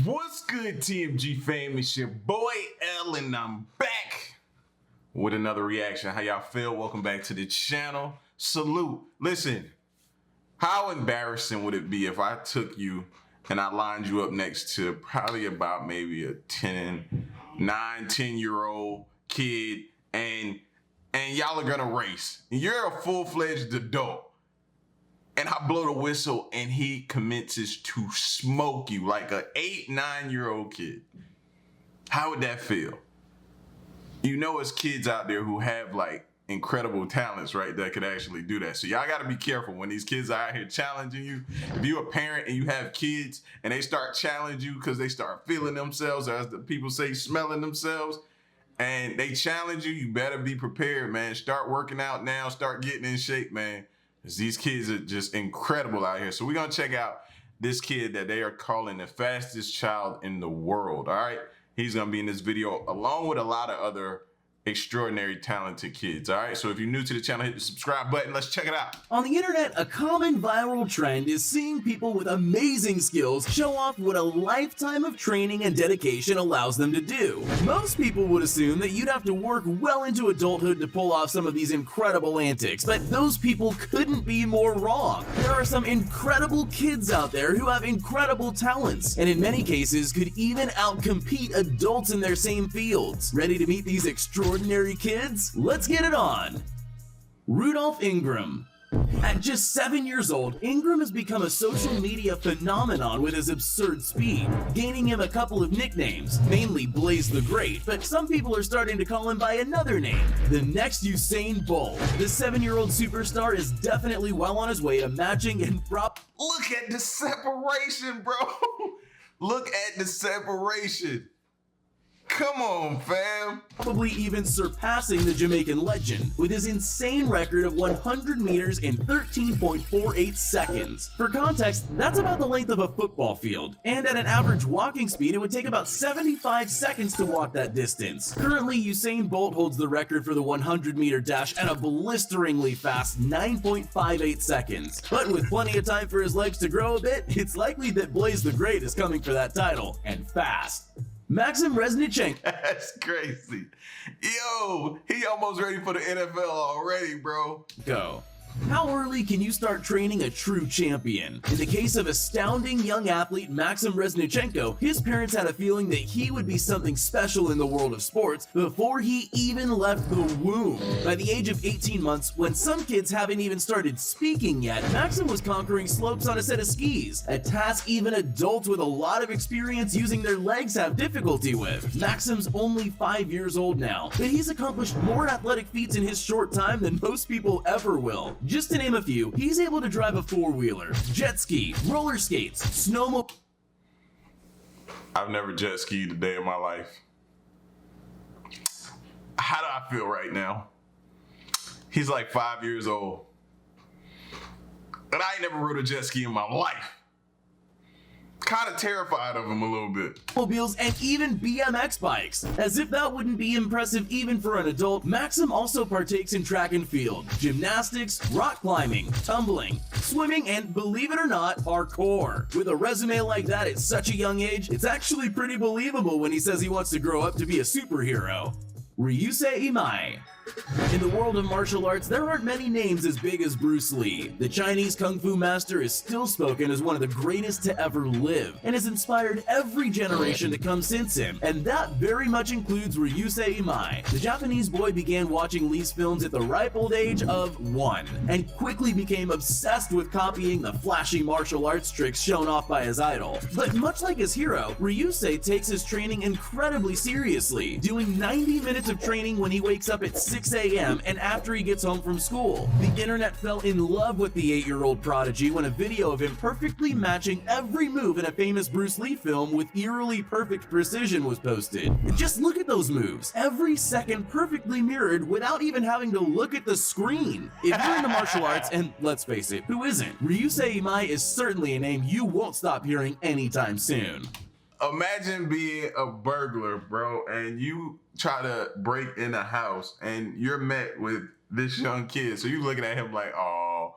What's good, TMG fam? It's your boy L, and I'm back with another reaction. How y'all feel? Welcome back to the channel. Salute. Listen, how embarrassing would it be if I took you and I lined you up next to probably about maybe a 10-year-old kid, and y'all are gonna race. You're a full-fledged adult. And I blow the whistle and he commences to smoke you like an 8-9-year-old kid. How would that feel? You know, it's kids out there who have like incredible talents, right, that could actually do that. So y'all gotta be careful when these kids are out here challenging you. If you're a parent and you have kids and they start challenging you because they start feeling themselves, or as the people say, smelling themselves, and they challenge you, you better be prepared, man. Start working out now, start getting in shape, man. These kids are just incredible out here. So we're gonna check out this kid that they are calling the fastest child in the world, all right? He's gonna be in this video along with a lot of other extraordinary talented kids, all right? So if you're new to the channel, hit the subscribe button. Let's check it out. On the internet, a common viral trend is seeing people with amazing skills show off what a lifetime of training and dedication allows them to do. Most people would assume that you'd have to work well into adulthood to pull off some of these incredible antics, but those people couldn't be more wrong. There are some incredible kids out there who have incredible talents, and in many cases could even outcompete adults in their same fields. Ready to meet these extraordinary kids? Let's get it on! Rudolph Ingram. At just 7 years old, Ingram has become a social media phenomenon with his absurd speed, gaining him a couple of nicknames, mainly Blaze the Great, but some people are starting to call him by another name, the next Usain Bolt. The 7-year-old superstar is definitely well on his way to matching and Look at the separation, bro. Look at the separation. Come on, fam. Probably even surpassing the Jamaican legend with his insane record of 100 meters in 13.48 seconds. For context, that's about the length of a football field, and at an average walking speed, it would take about 75 seconds to walk that distance. Currently, Usain Bolt holds the record for the 100-meter dash at a blisteringly fast 9.58 seconds. But with plenty of time for his legs to grow a bit, it's likely that Blaze the Great is coming for that title, and fast. Maxim Reznichenko. That's crazy. Yo, he almost ready for the NFL already, bro. Go. How early can you start training a true champion? In the case of astounding young athlete Maxim Reznichenko, his parents had a feeling that he would be something special in the world of sports before he even left the womb. By the age of 18 months, when some kids haven't even started speaking yet, Maxim was conquering slopes on a set of skis, a task even adults with a lot of experience using their legs have difficulty with. Maxim's only 5 years old now, but he's accomplished more athletic feats in his short time than most people ever will. Just to name a few, he's able to drive a four-wheeler, jet ski, roller skates, snowmobile. I've never jet skied a day in my life. How do I feel right now? He's like 5 years old. And I ain't never rode a jet ski in my life. Kind of terrified of him a little bit. Mobiles and even BMX bikes. As if that wouldn't be impressive even for an adult, Maxim also partakes in track and field, gymnastics, rock climbing, tumbling, swimming, and believe it or not, parkour. With a resume like that at such a young age, it's actually pretty believable when he says he wants to grow up to be a superhero. Ryusei Imai. In the world of martial arts, there aren't many names as big as Bruce Lee. The Chinese Kung Fu master is still spoken as one of the greatest to ever live, and has inspired every generation to come since him, and that very much includes Ryusei Imai. The Japanese boy began watching Lee's films at the ripe old age of 1, and quickly became obsessed with copying the flashy martial arts tricks shown off by his idol. But much like his hero, Ryusei takes his training incredibly seriously, doing 90 minutes of training when he wakes up at 6 a.m. and after he gets home from school. The internet fell in love with the 8-year-old prodigy when a video of him perfectly matching every move in a famous Bruce Lee film with eerily perfect precision was posted. Just look at those moves, every second perfectly mirrored without even having to look at the screen. If you're into martial arts, and let's face it, who isn't? Ryusei Imai is certainly a name you won't stop hearing anytime soon. Imagine being a burglar, bro, and you try to break in a house and you're met with this young kid. So you're looking at him like, oh,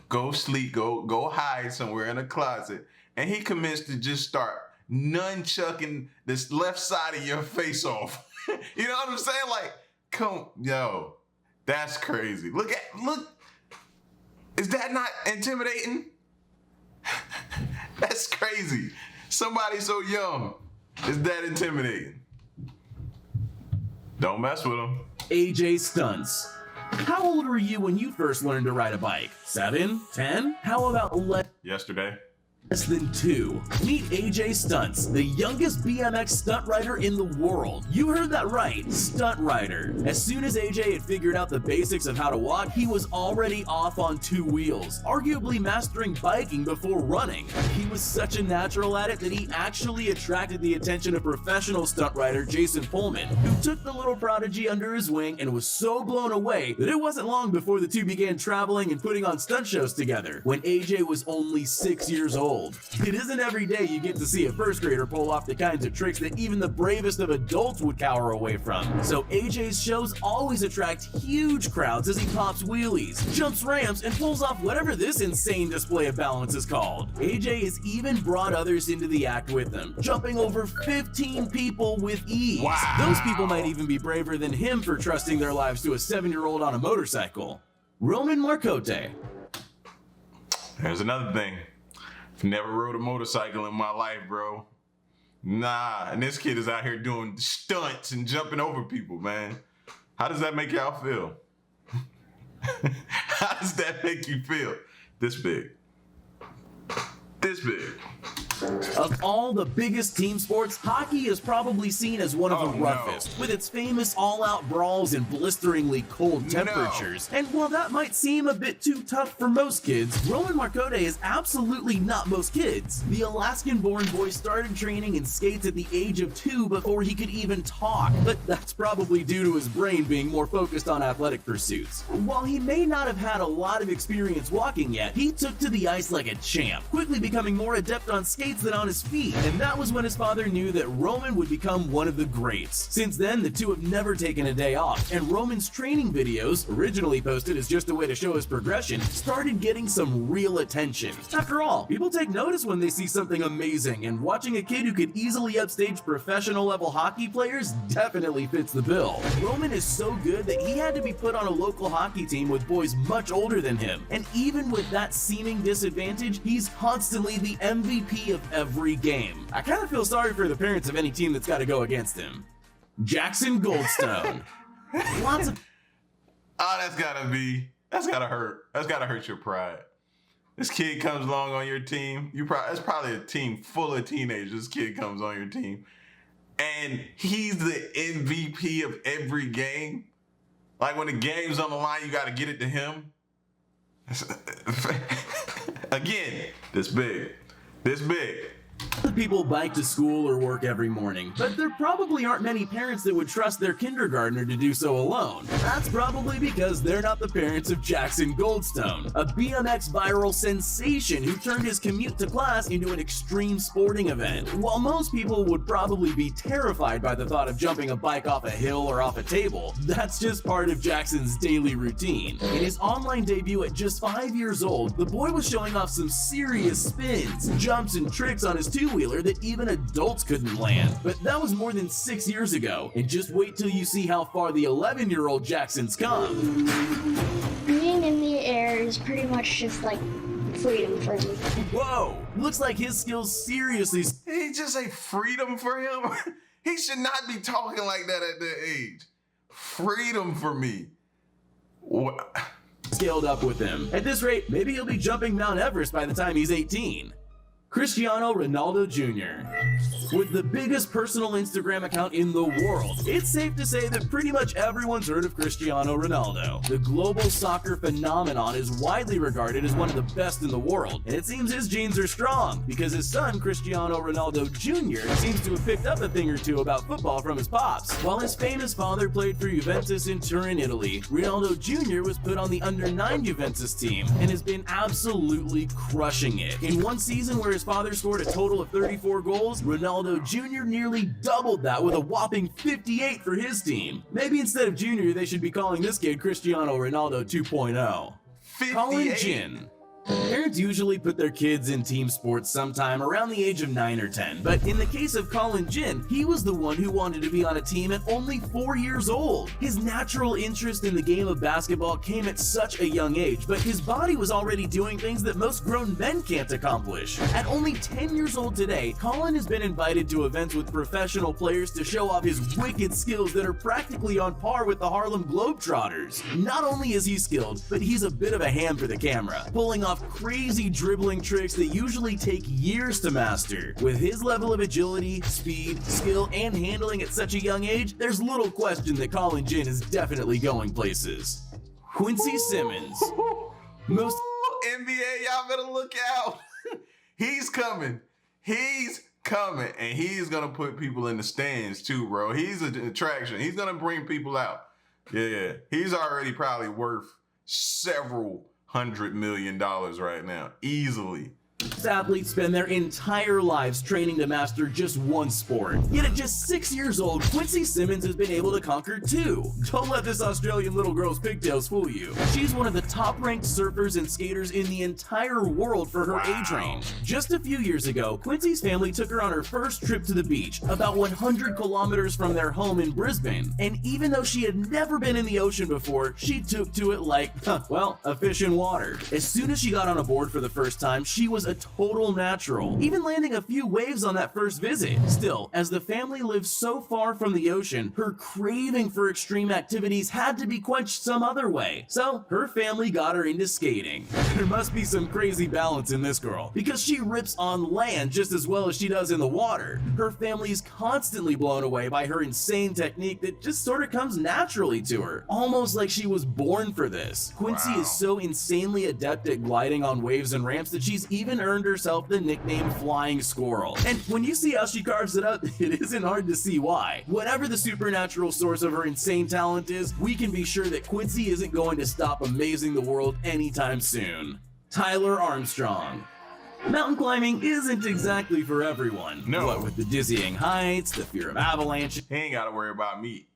go sleep, go hide somewhere in a closet. And he commits to just start nunchucking this left side of your face off. You know what I'm saying? Like, yo, that's crazy. Look, is that not intimidating? That's crazy. Somebody so young is that intimidating. Don't mess with them. AJ stunts. How old were you when you first learned to ride a bike? 7? 10? How about Yesterday. less than 2? Meet AJ Stunts, the youngest BMX stunt rider in the world. You heard that right, stunt rider. As soon as AJ had figured out the basics of how to walk, he was already off on 2 wheels, arguably mastering biking before running. He was such a natural at it that he actually attracted the attention of professional stunt rider Jason Pullman, who took the little prodigy under his wing and was so blown away that it wasn't long before the two began traveling and putting on stunt shows together, when AJ was only 6 years old. It isn't every day you get to see a first grader pull off the kinds of tricks that even the bravest of adults would cower away from. So AJ's shows always attract huge crowds as he pops wheelies, jumps ramps, and pulls off whatever this insane display of balance is called. AJ has even brought others into the act with him, jumping over 15 people with ease. Wow. Those people might even be braver than him for trusting their lives to a 7-year-old on a motorcycle. Roman Marcotte. There's another thing. Never rode a motorcycle in my life, bro. Nah, and this kid is out here doing stunts and jumping over people, man. How does that make y'all feel? How does that make you feel? This big. This big. Of all the biggest team sports, hockey is probably seen as one of the roughest, with its famous all-out brawls and blisteringly cold temperatures. And while that might seem a bit too tough for most kids, Roman Marcotte is absolutely not most kids. The Alaskan-born boy started training in skates at the age of 2 before he could even talk, but that's probably due to his brain being more focused on athletic pursuits. While he may not have had a lot of experience walking yet, he took to the ice like a champ, quickly becoming more adept on skates than on his feet, and that was when his father knew that Roman would become one of the greats. Since then, the two have never taken a day off, and Roman's training videos, originally posted as just a way to show his progression, started getting some real attention. After all, people take notice when they see something amazing, and watching a kid who could easily upstage professional level hockey players definitely fits the bill. Roman is so good that he had to be put on a local hockey team with boys much older than him, and even with that seeming disadvantage, he's constantly the MVP of every game. I kind of feel sorry for the parents of any team that's got to go against him. Jackson Goldstone. Lots of... Oh, that's gotta hurt. That's gotta hurt your pride. This kid comes along on your team. That's probably a team full of teenagers. This kid comes on your team, and he's the MVP of every game. Like when the game's on the line, you gotta get it to him. Again, this big. People bike to school or work every morning, but there probably aren't many parents that would trust their kindergartner to do so alone. That's probably because they're not the parents of Jackson Goldstone, a BMX viral sensation who turned his commute to class into an extreme sporting event. While most people would probably be terrified by the thought of jumping a bike off a hill or off a table, that's just part of Jackson's daily routine. In his online debut at just 5 years old, the boy was showing off some serious spins, jumps, and tricks on his two-wheeler that even adults couldn't land. But that was more than 6 years ago, and just wait till you see how far the 11-year-old Jackson's come. Being in the air is pretty much just like freedom for me. Whoa! Looks like his skills seriously He just say freedom for him? He should not be talking like that at that age. Freedom for me. What? scaled up with him. At this rate, maybe he'll be jumping Mount Everest by the time he's 18. Cristiano Ronaldo Jr. With the biggest personal Instagram account in the world, it's safe to say that pretty much everyone's heard of Cristiano Ronaldo. The global soccer phenomenon is widely regarded as one of the best in the world, and it seems his genes are strong, because his son, Cristiano Ronaldo Jr., seems to have picked up a thing or two about football from his pops. While his famous father played for Juventus in Turin, Italy, Ronaldo Jr. was put on the under-9 Juventus team, and has been absolutely crushing it. In one season where his father scored a total of 34 goals, Ronaldo Jr. nearly doubled that with a whopping 58 for his team. Maybe instead of Jr., they should be calling this kid Cristiano Ronaldo 2.0. 58. Colin Jin. Parents usually put their kids in team sports sometime around the age of 9 or 10, but in the case of Colin Jin, he was the one who wanted to be on a team at only 4 years old. His natural interest in the game of basketball came at such a young age, but his body was already doing things that most grown men can't accomplish. At only 10 years old today, Colin has been invited to events with professional players to show off his wicked skills that are practically on par with the Harlem Globetrotters. Not only is he skilled, but he's a bit of a ham for the camera, pulling off crazy dribbling tricks that usually take years to master. With his level of agility, speed, skill, and handling at such a young age, there's little question that Colin Jin is definitely going places. Quincy Simmons. Most NBA, y'all better look out. He's coming. He's coming. And he's going to put people in the stands too, bro. He's an attraction. He's going to bring people out. Yeah. He's already probably worth several $100 million right now, easily. athletes spend their entire lives training to master just one sport. Yet at just 6 years old, Quincy Simmons has been able to conquer two. Don't let this Australian little girl's pigtails fool you. She's one of the top-ranked surfers and skaters in the entire world for her age range. Just a few years ago, Quincy's family took her on her first trip to the beach, about 100 kilometers from their home in Brisbane. And even though she had never been in the ocean before, she took to it like, well, a fish in water. As soon as she got on a board for the first time, she was a total natural, even landing a few waves on that first visit. Still, as the family lived so far from the ocean, her craving for extreme activities had to be quenched some other way. So her family got her into skating. There must be some crazy balance in this girl, because she rips on land just as well as she does in the water. Her family is constantly blown away by her insane technique that just sort of comes naturally to her, almost like she was born for this. Quincy is so insanely adept at gliding on waves and ramps that she's even earned herself the nickname Flying Squirrel. And when you see how she carves it up, it isn't hard to see why. Whatever the supernatural source of her insane talent is, we can be sure that Quincy isn't going to stop amazing the world anytime soon. Tyler Armstrong. Mountain climbing isn't exactly for everyone. No. What with the dizzying heights, the fear of avalanche, He ain't got to worry about me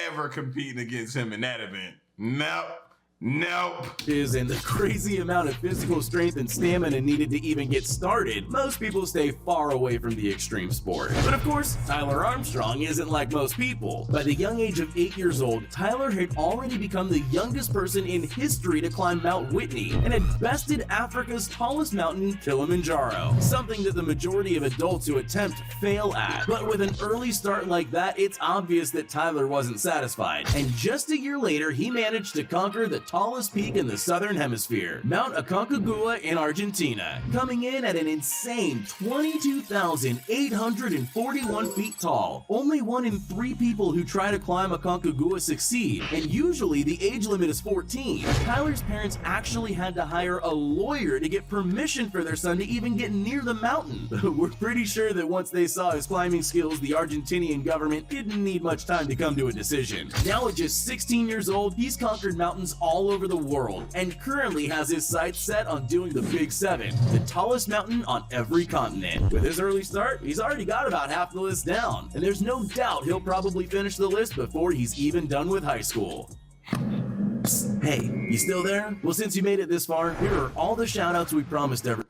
ever competing against him in that event. Nope. and the crazy amount of physical strength and stamina needed to even get started, most people stay far away from the extreme sport. But of course, Tyler Armstrong isn't like most people. By the young age of 8 years old, Tyler had already become the youngest person in history to climb Mount Whitney and had bested Africa's tallest mountain, Kilimanjaro, something that the majority of adults who attempt fail at. But with an early start like that, it's obvious that Tyler wasn't satisfied. And just a year later, he managed to conquer the tallest peak in the southern hemisphere, Mount Aconcagua in Argentina, coming in at an insane 22,841 feet tall. Only 1 in 3 people who try to climb Aconcagua succeed, and usually the age limit is 14. Tyler's parents actually had to hire a lawyer to get permission for their son to even get near the mountain. We're pretty sure that once they saw his climbing skills, the Argentinian government didn't need much time to come to a decision. Now at just 16 years old, he's conquered mountains all over the world and currently has his sights set on doing the Big 7, the tallest mountain on every continent. With his early start, he's already got about half the list down, and there's no doubt he'll probably finish the list before he's even done with high school. Psst, hey, you still there? Well, since you made it this far, here are all the shout-outs we promised everyone.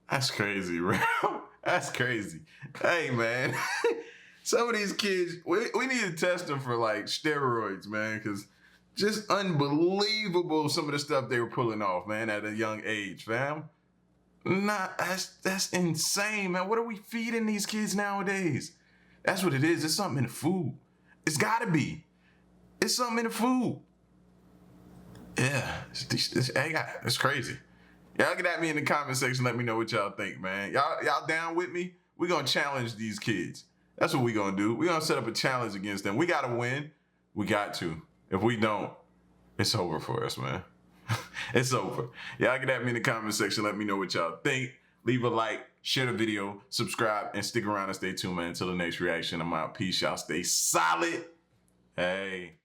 That's crazy, bro. That's crazy. Hey, man. Some of these kids, we need to test them for like steroids, man, because just unbelievable some of the stuff they were pulling off, man, at a young age, fam. Nah, that's insane, man. What are we feeding these kids nowadays? That's what it is. It's something in the food. It's gotta be. It's something in the food. Yeah, it's crazy. Y'all get at me in the comment section. Let me know what y'all think, man. Y'all down with me? We gonna challenge these kids. That's what we gonna do. We gonna set up a challenge against them. We gotta win. We got to. If we don't, it's over for us, man. It's over. Y'all get at me in the comment section. Let me know what y'all think. Leave a like, share the video, subscribe, and stick around and stay tuned, man. Until the next reaction, I'm out. Peace, y'all. Stay solid. Hey.